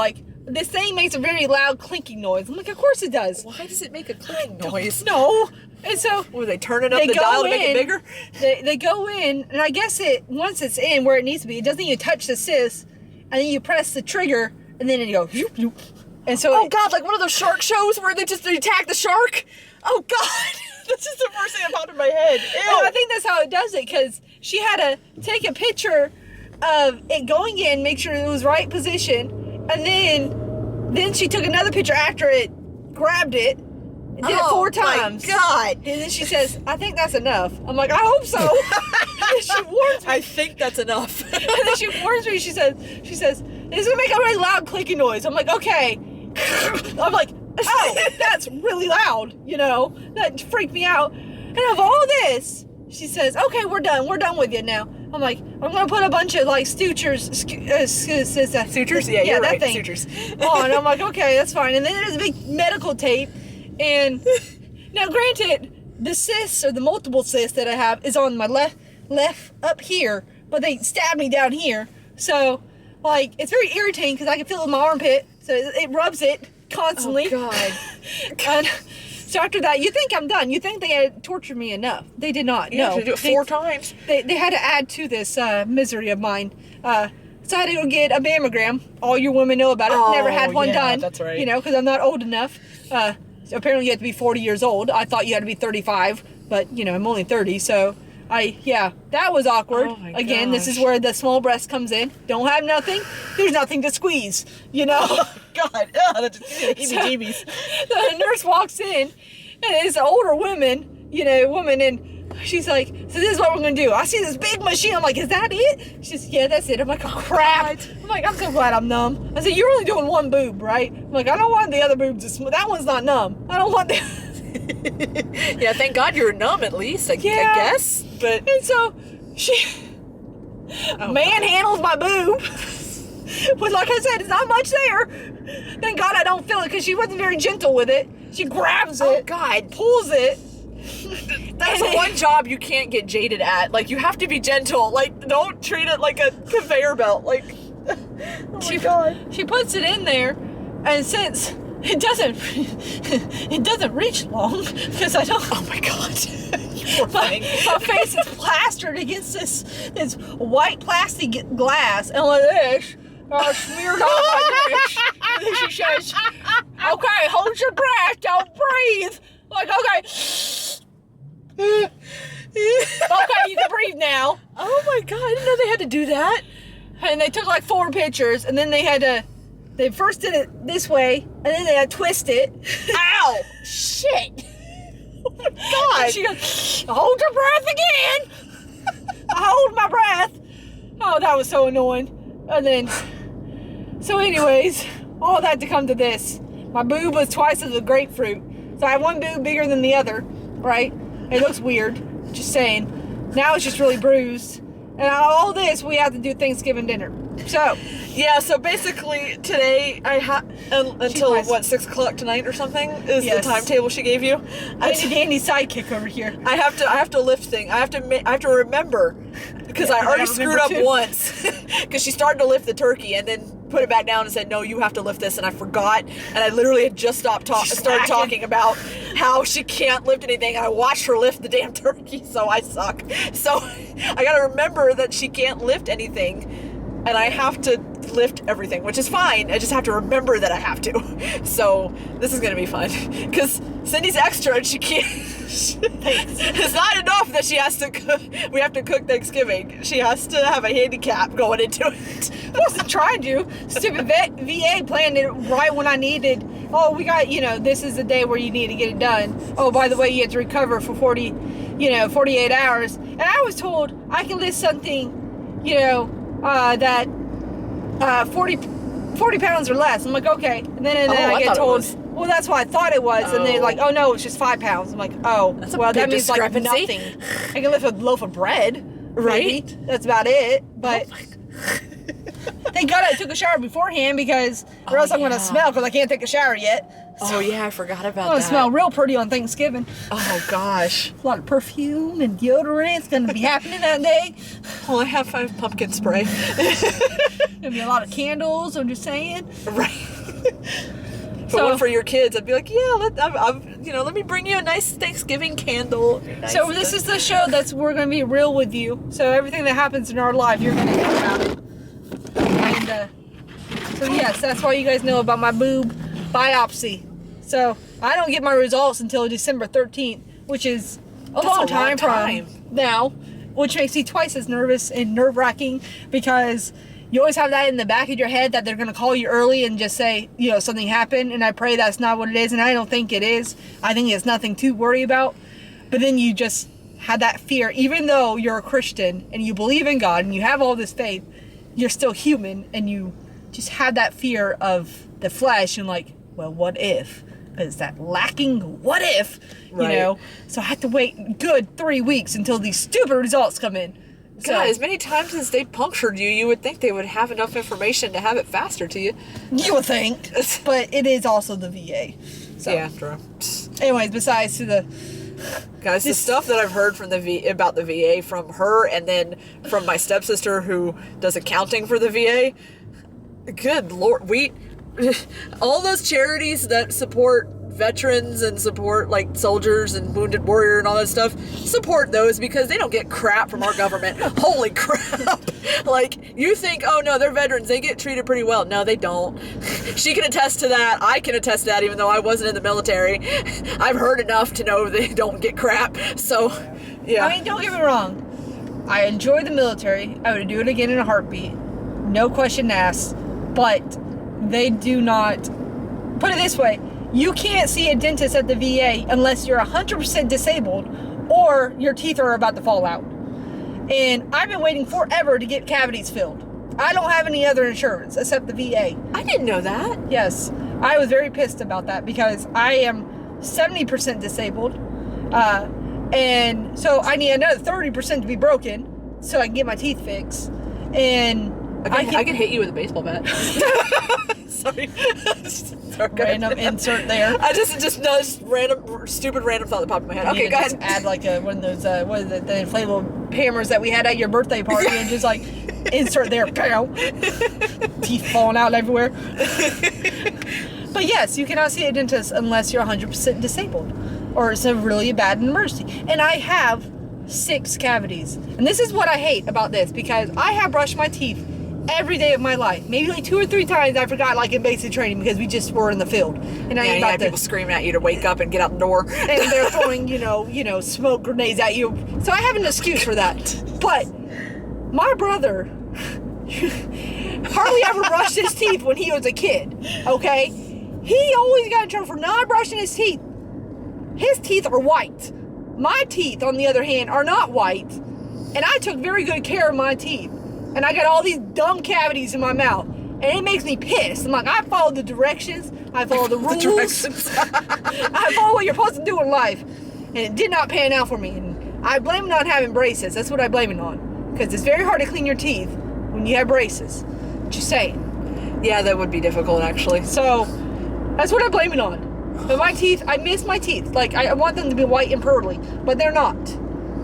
this thing makes a very loud clinking noise. I'm like, of course it does. Why does it make a clicking noise? No. And so were they turning up the dial to make it bigger? They go in, and I guess once it's in where it needs to be, it doesn't even touch the cyst, and then you press the trigger, and then it goes. And so oh God, like one of those shark shows where they attack the shark. Oh God. That's just the first thing that popped in my head. Ew. No, I think that's how it does it, because she had to take a picture of it going in, make sure it was right position, and then she took another picture after it grabbed it, did it 4 times. Oh my God. And then she says, I think that's enough. I'm like, I hope so. And she warns me. I think that's enough. And then she warns me, she says, it's gonna make a really loud clicking noise. I'm like, okay. I'm like, oh, that's really loud, that freaked me out. And of all this, she says, okay, we're done with you now. I'm like, I'm gonna put a bunch of sutures, sutures, yeah, that right. thing, sutures on. I'm like, okay, that's fine. And then there's a big medical tape, and Now, granted, the cysts or the multiple cysts that I have is on my left up here, but they stabbed me down here. So, like, it's very irritating because I can feel it in my armpit, so it rubs it constantly. Oh, God. And so after that, you think I'm done. You think they had tortured me enough. They did not. You No. have to do it 4 times. They had to add to this misery of mine. So I had to go get a mammogram. All your women know about it. Oh, Never had one yeah, done. that's right. You know, because I'm not old enough. So apparently you have to be 40 years old. I thought you had to be 35, but, you know, I'm only 30, so... that was awkward. Oh my Again, this is gosh. where the small breast comes in. Don't have nothing. There's nothing to squeeze, you know? God, that's heebie-jeebies. The nurse walks in, and it's an older woman, and she's like, so this is what we're going to do. I see this big machine. I'm like, is that it? She says, yeah, that's it. I'm like, oh, crap. I'm like, I'm so glad I'm numb. I said, you're only doing one boob, right? I'm like, I don't want the other boob to smooth. That one's not numb. I don't want the... Yeah, thank God you're numb at least, I guess. But And so she manhandles my boob. But like I said, it's not much there. Thank God I don't feel it because she wasn't very gentle with it. She grabs it. Oh, God. Pulls it. That's the one job you can't get jaded at. Like, you have to be gentle. Like, don't treat it like a conveyor belt. Like, oh my God. She puts it in there, and since it doesn't reach long because I don't. Oh my God. My face is plastered against this white plastic glass, and like this, smeared on my dish. And then she says, "Okay, hold your breath, don't breathe." Like, okay, okay, you can breathe now. Oh my God, I didn't know they had to do that. And they took like 4 pictures, and then they first did it this way, and then they had to twist it. Ow! Shit! Oh my God! And she goes, hold your breath again! I hold my breath. Oh, that was so annoying. And then, so anyways, all that to come to this. My boob was twice as a grapefruit. So I have one boob bigger than the other, right? It looks weird, just saying. Now it's just really bruised. And all this, we have to do Thanksgiving dinner. So, yeah, so basically today I have until what 6 o'clock tonight or something is the timetable she gave you. I'm Danny's sidekick over here. I have to lift things. I have to remember because I already screwed up once because she started to lift the turkey and then put it back down and said, no, you have to lift this, and I forgot, and I literally had just started talking about how she can't lift anything, and I watched her lift the damn turkey, so I suck. So I gotta remember that she can't lift anything, and I have to lift everything, which is fine. I just have to remember that I have to. So this is gonna be fun because Cindy's extra and she can't. It's not enough that she has to cook. We have to cook Thanksgiving. She has to have a handicap going into it. I wasn't trying to. Stupid VA planned it right when I needed. Oh, we got, this is the day where you need to get it done. Oh, by the way, you have to recover for 48 hours. And I was told I can lift something, that 40 pounds or less. I'm like, okay. And then I get told, well, that's what I thought it was. And they're like, oh, no, it's just 5 pounds. I'm like, oh, that's well, that big means like discrepancy. nothing. I can lift a loaf of bread. Right? Maybe. That's about it. But thank God I took a shower beforehand because or else I'm going to smell because I can't take a shower yet. So, I forgot about that. I'm going to smell real pretty on Thanksgiving. Oh, gosh. A lot of perfume and deodorant. It's going to be happening that day. Well, I have 5 pumpkin spray. There'll be a lot of candles, I'm just saying. Right. So one for your kids, I'd be like, yeah, let me bring you a nice Thanksgiving candle. Nice so this is the show we're going to be real with you. So everything that happens in our life, you're going to hear about it. And so yes, that's why you guys know about my boob biopsy. So I don't get my results until December 13th, which is a long time from now, which makes me twice as nervous and nerve-wracking because you always have that in the back of your head that they're going to call you early and just say, something happened, and I pray that's not what it is, and I don't think it is. I think it's nothing to worry about. But then you just had that fear, even though you're a Christian and you believe in God and you have all this faith, you're still human, and you just had that fear of the flesh and like, well, what if? Because that lacking what if, right. So I had to wait good 3 weeks until these stupid results come in. God, as many times as they punctured you, you would think they would have enough information to have it faster to you. You would think, but it is also the VA. So, Yeah, true. anyways, besides to the Guys, the stuff that I've heard from about the VA from her, and then from my stepsister who does accounting for the VA. Good Lord, all those charities that support veterans and support like soldiers and wounded warrior and all that stuff, support those because they don't get crap from our government. Holy crap. Like, you think, oh no, they're veterans, they get treated pretty well. No, they don't. She can attest to that. I can attest to that, even though I wasn't in the military. I've heard enough to know they don't get crap. So, yeah. I mean, don't get me wrong. I enjoy the military. I would do it again in a heartbeat. No question asked. But they do not... Put it this way. You can't see a dentist at the VA unless you're 100% disabled or your teeth are about to fall out. And I've been waiting forever to get cavities filled. I don't have any other insurance except the VA. I didn't know that. Yes. I was very pissed about that because I am 70% disabled. And so I need another 30% to be broken so I can get my teeth fixed. And I can hit you with a baseball bat. Sorry. Random insert there. I just random stupid thought that popped in my head. Okay, go ahead. Add like one of those what is it, the inflatable hammers that we had at your birthday party, and just like insert there. Teeth falling out everywhere. But yes, you cannot see a dentist unless you're 100% disabled, or it's a really bad emergency. And I have 6 cavities, and this is what I hate about this, because I have brushed my teeth every day of my life. Maybe like 2 or 3 times I forgot, like in basic training, because we just were in the field. And I had people screaming at you to wake up and get out the door. And they're throwing, smoke grenades at you. So I have an excuse for that. But my brother hardly ever brushed his teeth when he was a kid. Okay? He always got in trouble for not brushing his teeth. His teeth are white. My teeth, on the other hand, are not white. And I took very good care of my teeth. And I got all these dumb cavities in my mouth. And it makes me pissed. I'm like, I followed the directions. I followed the rules. I followed what you're supposed to do in life. And it did not pan out for me. And I blame it on having braces. That's what I blame it on. Because it's very hard to clean your teeth when you have braces. Just saying. Yeah, that would be difficult, actually. So, that's what I blame it on. But my teeth, I miss my teeth. Like, I want them to be white and pearly. But they're not.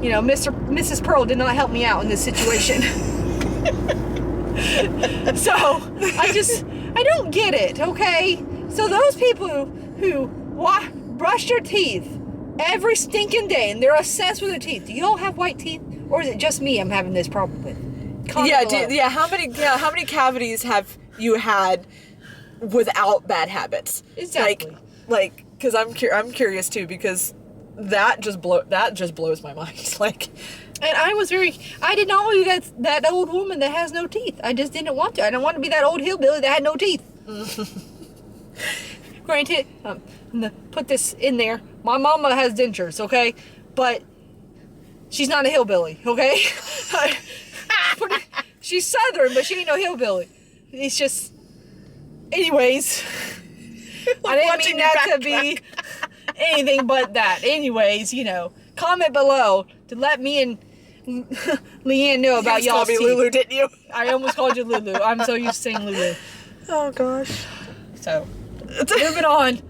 Mrs. Pearl did not help me out in this situation. So I don't get it, okay? So those people who brush their teeth every stinking day and they're obsessed with their teeth, do y'all have white teeth, or is it just me I'm having this problem with? How many cavities have you had without bad habits? Exactly. Like, because I'm curious too, because that just blows my mind. Like. And I did not want to be that old woman that has no teeth. I just didn't want to. I didn't want to be that old hillbilly that had no teeth. Granted, I'm going to put this in there. My mama has dentures, okay? But she's not a hillbilly, okay? She's Southern, but she ain't no hillbilly. It's just... Anyways. I didn't mean that to be anything but that. Anyways, comment below to let me and Leanne know about y'all's teeth. You called me Lulu, didn't you? I almost called you Lulu. I'm so used to saying Lulu. Oh, gosh. So, moving on.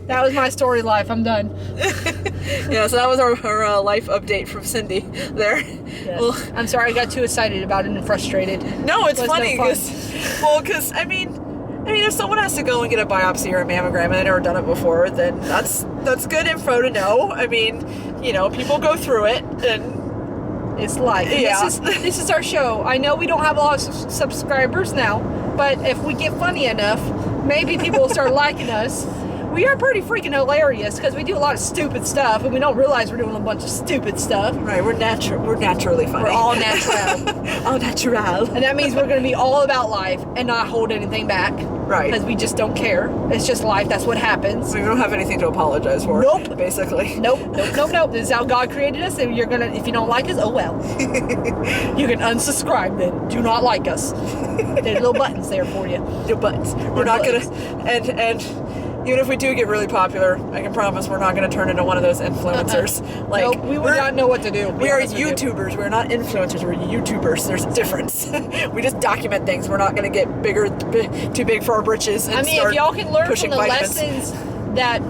That was my story life. I'm done. Yeah, so that was our life update from Cindy there. Yes. Well, I'm sorry I got too excited about it and frustrated. No, it's funny because, I mean, if someone has to go and get a biopsy or a mammogram and they've never done it before, then that's good info to know. I mean, people go through it, and it's life. Yeah. This is our show. I know we don't have a lot of subscribers now, but if we get funny enough, maybe people will start liking us. We are pretty freaking hilarious because we do a lot of stupid stuff, and we don't realize we're doing a bunch of stupid stuff. Right, we're naturally funny. We're all natural. All natural. And that means we're going to be all about life and not hold anything back. Right. Because we just don't care. It's just life. That's what happens. We don't have anything to apologize for. Nope. Basically. Nope. This is how God created us, and if you don't like us, oh well. You can unsubscribe then. Do not like us. There's little buttons there for you. Little buttons. We're not going to... And even if we do get really popular, I can promise we're not going to turn into one of those influencers. Nope, we would not know what to do. We are YouTubers. We're not influencers. We're YouTubers. There's a difference. We just document things. We're not going to get too big for our britches. And if y'all can learn from the lessons that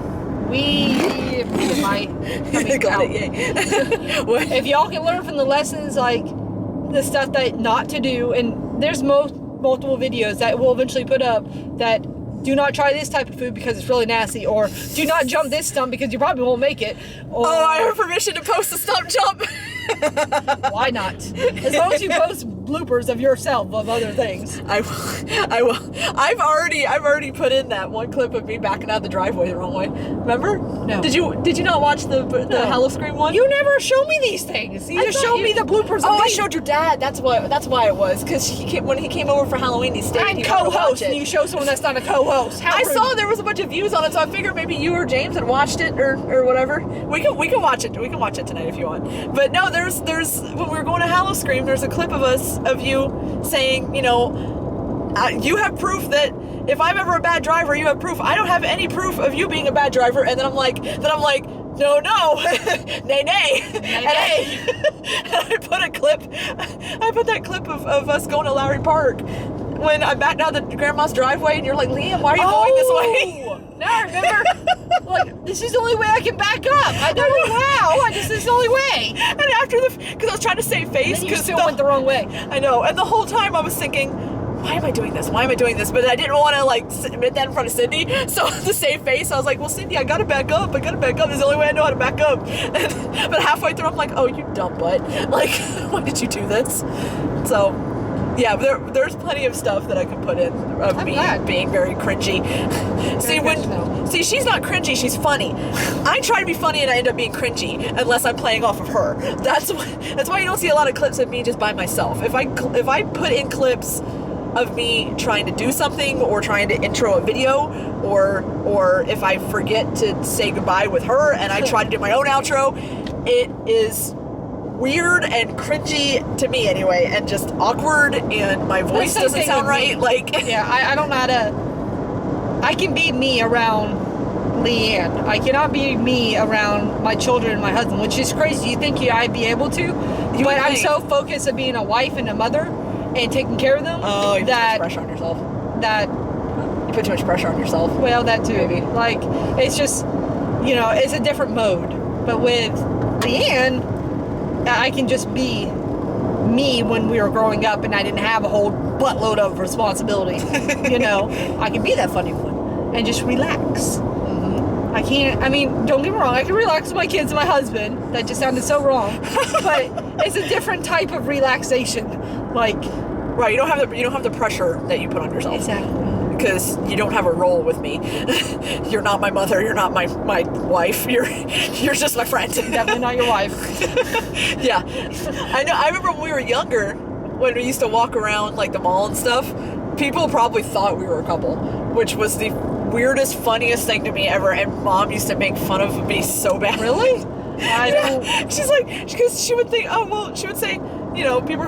we might. Got it, yay. What? If y'all can learn from the lessons, like the stuff that not to do, and there's multiple videos that we'll eventually put up that do not try this type of food because it's really nasty, or do not jump this stump because you probably won't make it. Or, I have permission to post a stump jump. Why not? As long as you post bloopers of yourself of other things. I will. I've already put in that one clip of me backing out the driveway the wrong way. Remember? No. Did you not watch the No. Hello Scream one? You never show me these things. You just show me the bloopers. Oh, of I me. showed your dad. That's why it was. Because when he came over for Halloween, he stayed. I'm he wanted to watch co-host, it. and you show someone that's not a co-host. How I rude. saw there was a bunch of views on it, so I figured maybe you or James had watched it or whatever. We can watch it. We can watch it tonight if you want. But no, there's when we were going to Hallow Scream, there's a clip of you saying, you know, you have proof that if I'm ever a bad driver, you have proof. I don't have any proof of you being a bad driver. And then I'm like, no, nay, nay. And I put that clip of us going to Lowry Park when I backed out the grandma's driveway, and you're like, Liam, why are you going this way? Now I remember, like, this is the only way I can back up. I don't know how. This is the only way. And after because I was trying to save face, You because still went the wrong way. I know. And the whole time I was thinking, why am I doing this? Why am I doing this? But I didn't want to like admit that in front of Cindy. So to save face, I was like, well, Cindy, I gotta back up. This is the only way I know how to back up. But halfway through, I'm like, oh, you dumb butt. Like, why did you do this? So, yeah, there's plenty of stuff that I can put in of I'm me glad. being very cringy. See, she's not cringy, she's funny. I try to be funny and I end up being cringy unless I'm playing off of her. That's why you don't see a lot of clips of me just by myself. If I put in clips of me trying to do something or trying to intro a video, or if I forget to say goodbye with her and I try to do my own outro, it is weird and cringy to me anyway, and just awkward, and my voice That's the doesn't thing sound with me. right. Like, Yeah, I don't know how to. I can be me around Leanne. I cannot be me around my children and my husband, which is crazy. You think I'd be able to, but I'm so focused on being a wife and a mother and taking care of them oh, you that put too much pressure on yourself. that You put too much pressure on yourself. well, that too. Maybe. Like, it's just, you know, it's a different mode. But with Leanne, I can just be me when we were growing up and I didn't have a whole buttload of responsibility. You know, I can be that funny one and just relax. I can't, I mean, don't get me wrong, I can relax with my kids and my husband. That just sounded so wrong. But it's a different type of relaxation. Like, Right, you don't have the pressure that you put on yourself. exactly. Because you don't have a role with me. You're not my mother. You're not my wife. You're just my friend. Definitely not your wife. Yeah, I know. I remember when we were younger, when we used to walk around like the mall and stuff. People probably thought we were a couple, which was the weirdest, funniest thing to me ever. And Mom used to make fun of me so bad. Really? I don't. She's like, because she would think, she would say, you know, people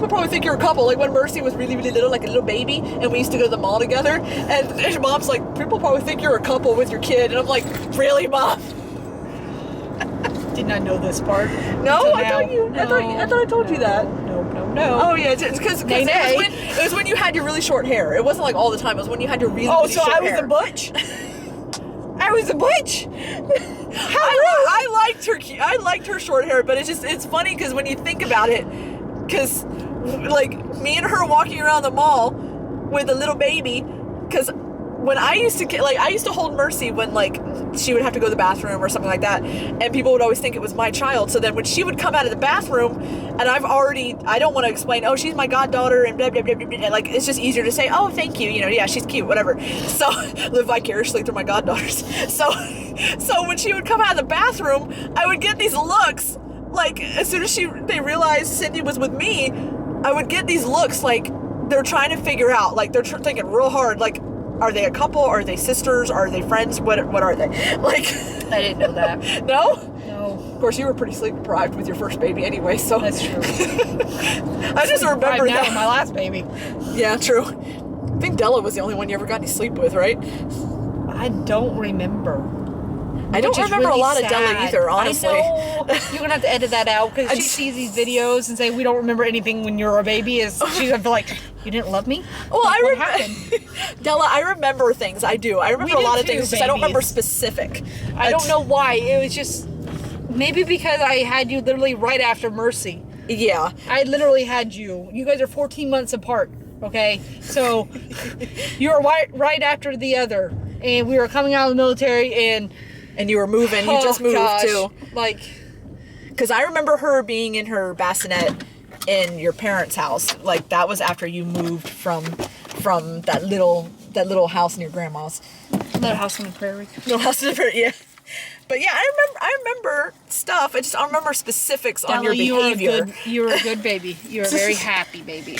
probably think you're a couple. Like when Mercy was really, really little, like a little baby, and we used to go to the mall together, and Mom's like, people probably think you're a couple with your kid, and I'm like, really, Mom? Did not know this part. No, until I now. thought I told you that. No. Oh yeah, it's because Nay, nay. it was when you had your really short hair. It wasn't like all the time. It was when you had your really, really So short I was hair. a butch? I was a butch? I liked her short hair, but it's funny because when you think about it, because like me and her walking around the mall with a little baby, because when I used to hold Mercy when like she would have to go to the bathroom or something like that, and people would always think it was my child. So then when she would come out of the bathroom, and I don't want to explain, oh, she's my goddaughter and blah, blah, blah, blah, blah. Like, it's just easier to say, oh, thank you, yeah, she's cute, whatever. So live vicariously through my goddaughters. So when she would come out of the bathroom, I would get these looks, like as soon as they realized Cindy was with me, I would get these looks like they're trying to figure out, like they're thinking real hard, like, are they a couple? Are they sisters? Are they friends? What are they? Like, I didn't know that. No? No. Of course, you were pretty sleep deprived with your first baby anyway, so. That's true. I just remember now that. with my last baby. Yeah, true. I think Della was the only one you ever got any sleep with, right? I don't remember. I don't which is remember really a lot of sad. Della either, honestly. I know. You're gonna have to edit that out because she sees these videos and say we don't remember anything when you're a baby. She's gonna be like, you didn't love me? Well, like, what I happened? remember, Della, I remember things. I do. I remember a do lot of too, things. Just I don't remember babies. specific. I don't know why. It was just maybe because I had you literally right after Mercy. Yeah. I literally had you. You guys are 14 months apart. Okay, so you were right after the other, and we were coming out of the military, and you were moving. You just moved too. Like, because I remember her being in her bassinet in your parents' house. Like that was after you moved from that little house in your grandma's. Little house on the prairie. Little house in the prairie. Yeah. But yeah, I remember stuff. I just don't remember specifics on your behavior. You were a good baby. You were a very happy baby.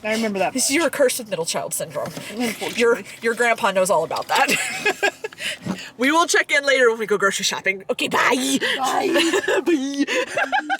I remember that. You were cursed with middle child syndrome. Unfortunately. Your grandpa knows all about that. We will check in later when we go grocery shopping. Okay, bye. Bye. Bye.